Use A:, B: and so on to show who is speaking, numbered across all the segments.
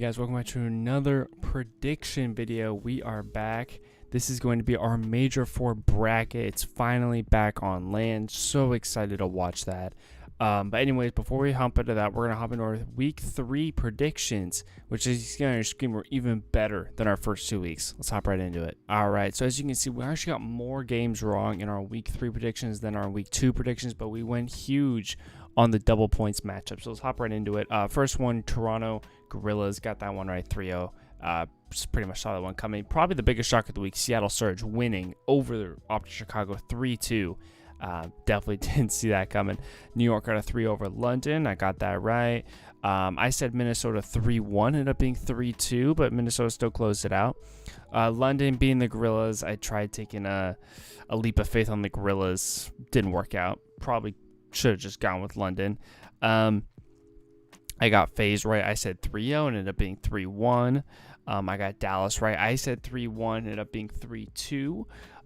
A: guys, welcome back to another prediction video. We are back. This is going to be our Major 4 bracket. It's finally back on land. So excited to watch that. But anyways, before we hop into that, we're going to hop into our week 3 predictions, which is going to scream we're even better than our first 2 weeks. Let's hop right into it. All right, so as you can see, we actually got more games wrong in our week 3 predictions than our week 2 predictions, but we went huge on the double points matchup. So let's hop right into it. First one, Toronto Gorillas, got that one right, 3-0. Just pretty much saw that one coming. Probably the biggest shock of the week, Seattle Surge winning over Optic Chicago 3-2. Definitely didn't see that coming. New York got a 3 over London. I got that right. I said Minnesota 3-1, ended up being 3-2, but Minnesota still closed it out. London being the Gorillas, I tried taking a leap of faith on the Gorillas. Didn't work out. Probably should have just gone with London. I got FaZe right. I said 3-0 and ended up being 3-1. I got Dallas right. I said 3-1, ended up being 3-2.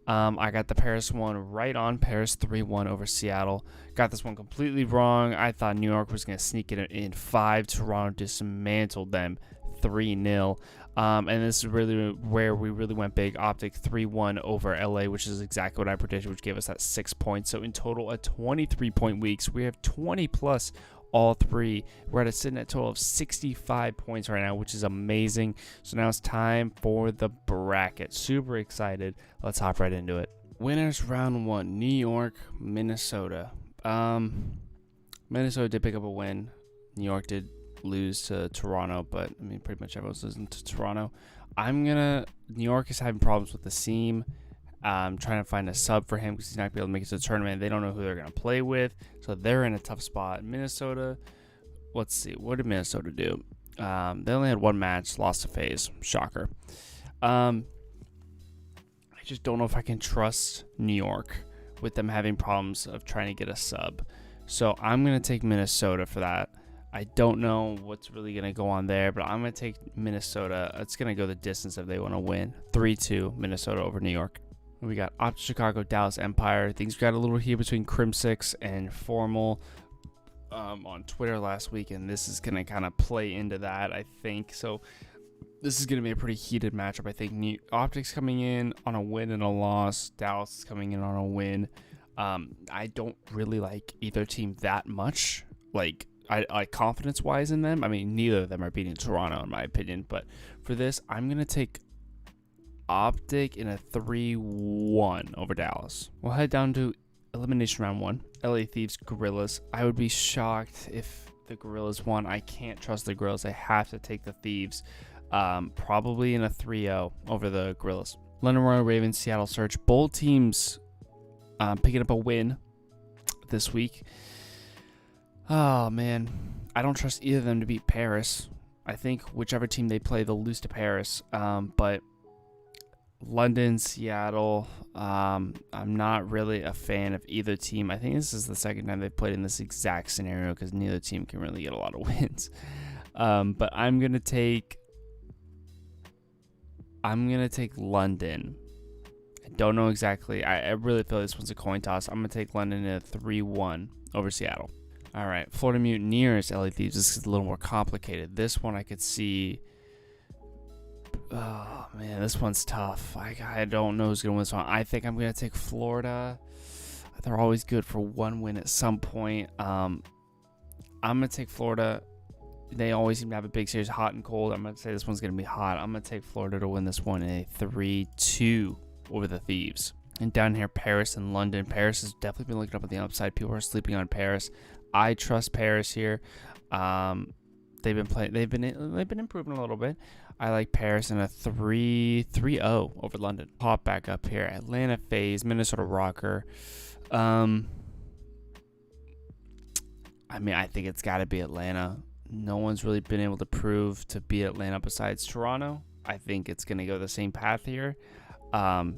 A: I got the Paris one right on. Paris 3-1 over Seattle. Got this one completely wrong. I thought New York was going to sneak it in 5. Toronto dismantled them 3-0. And this is really where we really went big. Optic 3-1 over LA, which is exactly what I predicted, which gave us that 6 points. So in total, a 23-point weeks. We have 20 plus all three. We're sitting at a total of 65 points right now, which is amazing. So now it's time for the bracket. Super excited. Let's hop right into it. Winners round 1, New York, Minnesota. Minnesota did pick up a win. New York did lose to Toronto, but I mean pretty much everyone's losing to Toronto. New York is having problems with the seam. Trying to find a sub for him because he's not going to be able to make it to the tournament. They don't know who they're going to play with, so they're in a tough spot. Minnesota, let's see, what did Minnesota do? They only had one match, lost to FaZe. Shocker. I just don't know if I can trust New York with them having problems of trying to get a sub. So I'm going to take Minnesota for that. I don't know what's really going to go on there, but I'm going to take Minnesota. It's going to go the distance if they want to win. 3-2 Minnesota over New York. We got Optic Chicago, Dallas Empire. Things got a little here between Crim6 and Formal on Twitter last week, and this is going to kind of play into that, I think. So this is going to be a pretty heated matchup. I think Optic's coming in on a win and a loss. Dallas is coming in on a win. I don't really like either team that much. I confidence-wise in them. I mean, neither of them are beating Toronto, in my opinion. But for this, I'm going to take Optic in a 3-1 over Dallas. We'll head down to Elimination Round 1. LA Thieves, Gorillas. I would be shocked if the Gorillas won. I can't trust the Gorillas. I have to take the Thieves. Probably in a 3-0 over the Gorillas. London Royal Ravens, Seattle Surge. Both teams picking up a win this week. Oh, man. I don't trust either of them to beat Paris. I think whichever team they play, they'll lose to Paris. But London, Seattle, I'm not really a fan of either team. I think this is the second time they've played in this exact scenario because neither team can really get a lot of wins. But I'm gonna take London. I don't know exactly. I really feel this one's a coin toss. I'm gonna take London in a 3-1 over Seattle. All right, Florida Mutineers, LA Thieves. This is a little more complicated. This one I could see. Oh, man, this one's tough. I don't know who's going to win this one. I think I'm going to take Florida. They're always good for one win at some point. I'm going to take Florida. They always seem to have a big series, hot and cold. I'm going to say this one's going to be hot. I'm going to take Florida to win this one in a 3-2 over the Thieves. And down here, Paris and London. Paris has definitely been looking up on the upside. People are sleeping on Paris. I trust Paris here. They've been improving a little bit. I like Paris in a 3-0 over London. Pop back up here. Atlanta FaZe, Minnesota Rocker. I mean, I think it's got to be Atlanta. No one's really been able to prove to beat Atlanta besides Toronto. I think it's going to go the same path here. So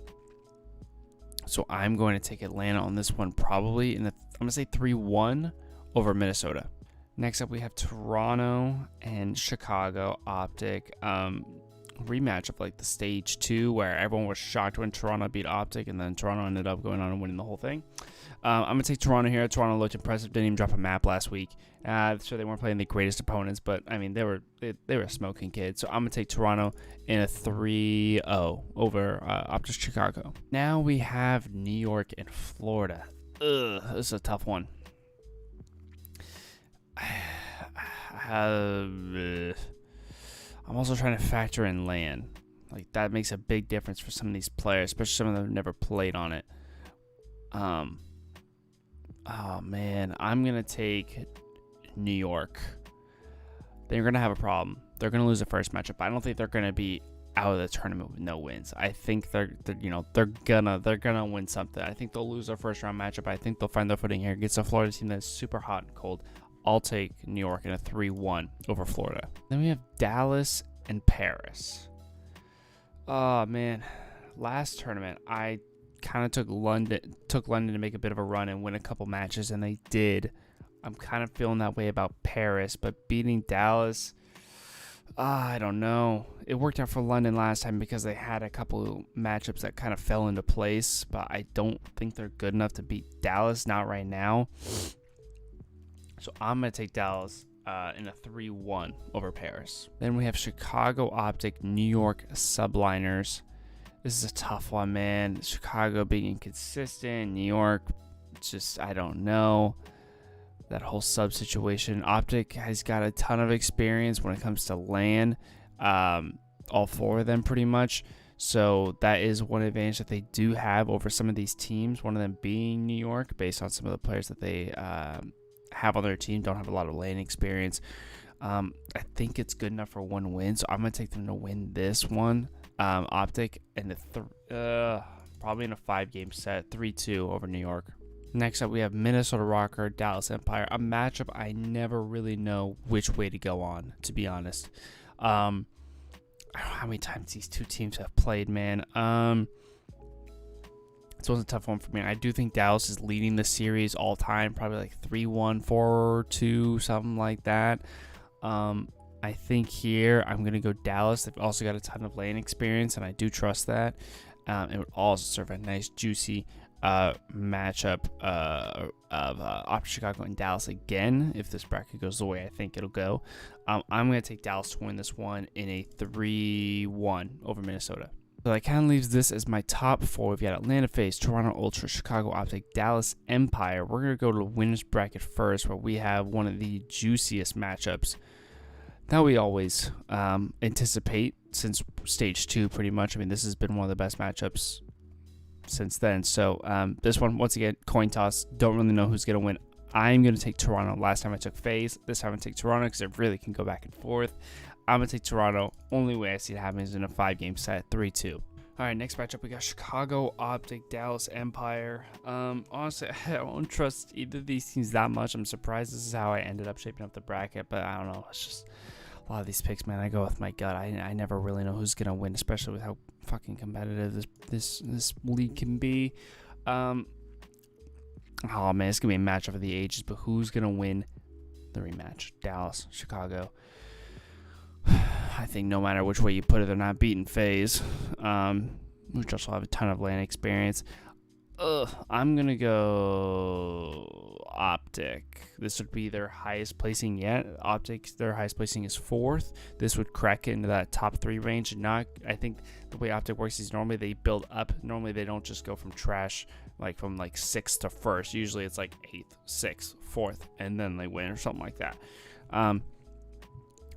A: I'm going to take Atlanta on this one probably. I'm going to say 3-1 over Minnesota. Next up, we have Toronto and Chicago Optic. rematch of like the stage 2 where everyone was shocked when Toronto beat Optic, and then Toronto ended up going on and winning the whole thing. I'm going to take Toronto here. Toronto looked impressive. Didn't even drop a map last week. So they weren't playing the greatest opponents, but I mean, they were smoking kids. So I'm going to take Toronto in a 3-0 over Optic Chicago. Now we have New York and Florida. Ugh, this is a tough one. I'm also trying to factor in LAN. Like, that makes a big difference for some of these players, especially some of them who never played on it. Oh man, I'm gonna take New York. They're gonna have a problem. They're gonna lose the first matchup. I don't think they're gonna be out of the tournament with no wins. I think they're gonna win something. I think they'll lose their first round matchup. I think they'll find their footing here against a Florida team that's super hot and cold. I'll take New York in a 3-1 over Florida. Then we have Dallas and Paris. Oh man, last tournament I kind of took London to make a bit of a run and win a couple matches, and they did. I'm kind of feeling that way about Paris, but beating Dallas, I don't know. It worked out for London last time because they had a couple matchups that kind of fell into place, but I don't think they're good enough to beat Dallas, not right now. So I'm going to take Dallas in a 3-1 over Paris. Then we have Chicago Optic, New York Subliners. This is a tough one, man. Chicago being inconsistent, New York, just, I don't know. That whole sub situation. Optic has got a ton of experience when it comes to LAN. All four of them pretty much. So that is one advantage that they do have over some of these teams. One of them being New York, based on some of the players that they have on their team. Don't have a lot of LAN experience. I think it's good enough for one win. So I'm going to take them to win this one. Optic and probably in a 5-game set, 3-2 over New York. Next up, we have Minnesota Rocker, Dallas Empire, a matchup I never really know which way to go on, to be honest. I don't know how many times these two teams have played, man. This was a tough one for me. I do think Dallas is leading the series all time, probably like 3-1, 4-2, something like that. I think here I'm going to go Dallas. They've also got a ton of LAN experience, and I do trust that. It would also serve a nice, juicy matchup of Optic Chicago and Dallas again, if this bracket goes the way I think it'll go. I'm going to take Dallas to win this one in a 3-1 over Minnesota. So that kind of leaves this as my top 4. We've got Atlanta FaZe, Toronto Ultra, Chicago Optic, Dallas Empire. We're going to go to the winners bracket first, where we have one of the juiciest matchups that we always anticipate since stage 2, pretty much. I mean, this has been one of the best matchups since then. So this one, once again, coin toss. Don't really know who's going to win. I'm going to take Toronto. Last time I took FaZe. This time I take Toronto because it really can go back and forth. I'm going to take Toronto. Only way I see it happening is in a 5-game set, 3-2. All right, next matchup, we got Chicago Optic, Dallas Empire. Honestly, I don't trust either of these teams that much. I'm surprised this is how I ended up shaping up the bracket, but I don't know. It's just a lot of these picks, man. I go with my gut. I never really know who's going to win, especially with how fucking competitive this league can be. Oh, man, it's going to be a matchup of the ages, but who's going to win the rematch? Dallas, Chicago. I think no matter which way you put it, they're not beating FaZe, which also have a ton of LAN experience. I'm going to go Optic. This would be their highest placing yet. Optic, their highest placing is 4th. This would crack into that top 3 range. I think the way Optic works is normally they build up. Normally they don't just go from trash, like from like 6th to 1st. Usually it's like 8th, 6th, 4th, and then they win or something like that.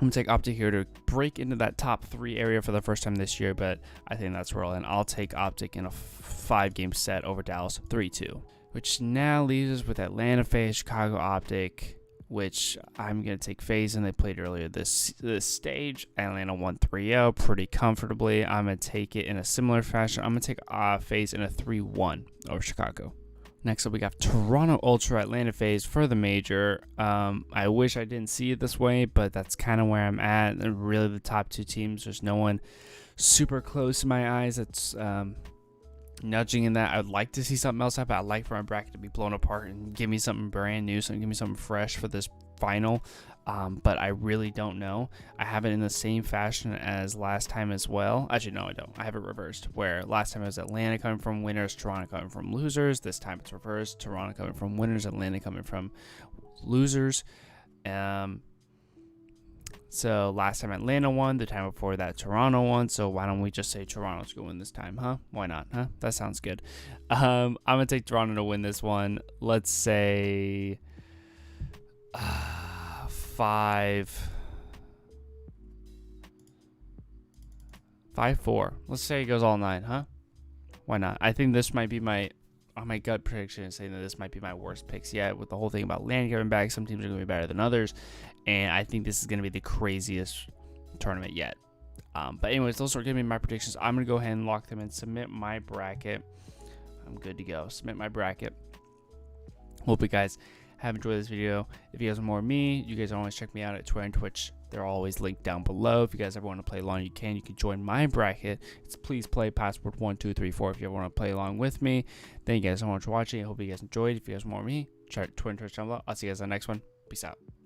A: I'm going to take Optic here to break into that top 3 area for the first time this year, but I think that's where I'll end. I'll take Optic in a 5-game set over Dallas, 3-2. Which now leaves us with Atlanta FaZe, Chicago Optic, which I'm going to take FaZe, and they played earlier this stage. Atlanta won 3-0 pretty comfortably. I'm going to take it in a similar fashion. I'm going to take FaZe in a 3-1 over Chicago. Next up, we got Toronto Ultra, Atlanta FaZe for the major. I wish I didn't see it this way, but that's kind of where I'm at. They're really the top 2 teams. There's no one super close in my eyes that's nudging in that. I'd like to see something else happen. I'd like for my bracket to be blown apart and give me something brand new, give me something fresh for this final. But I really don't know. I have it in the same fashion as last time as well. Actually, no, I don't. I have it reversed, where last time it was Atlanta coming from winners, Toronto coming from losers. This time it's reversed. Toronto coming from winners, Atlanta coming from losers. So last time Atlanta won, the time before that Toronto won. So why don't we just say Toronto's going to win this time, huh? Why not, huh? That sounds good. I'm going to take Toronto to win this one. Let's say 5-4. Let's say it goes all 9, huh? Why not? I think this might be my gut prediction is saying that this might be my worst picks yet, with the whole thing about Land coming back. Some teams are going to be better than others, and I think this is going to be the craziest tournament yet. But anyways, those are going to be my predictions. I'm going to go ahead and lock them in, submit my bracket. I'm good to go. Submit my bracket. Hope you guys have enjoyed this video. If you guys want more of me, you guys always check me out at Twitter and Twitch. They're always linked down below. If you guys ever want to play along, you can join my bracket. It's Please Play Passport 1234 if you ever want to play along with me. Thank you guys so much for watching. I hope you guys enjoyed. If you guys want more of me, check Twitter and Twitch down below. I'll see you guys on the next one. Peace out.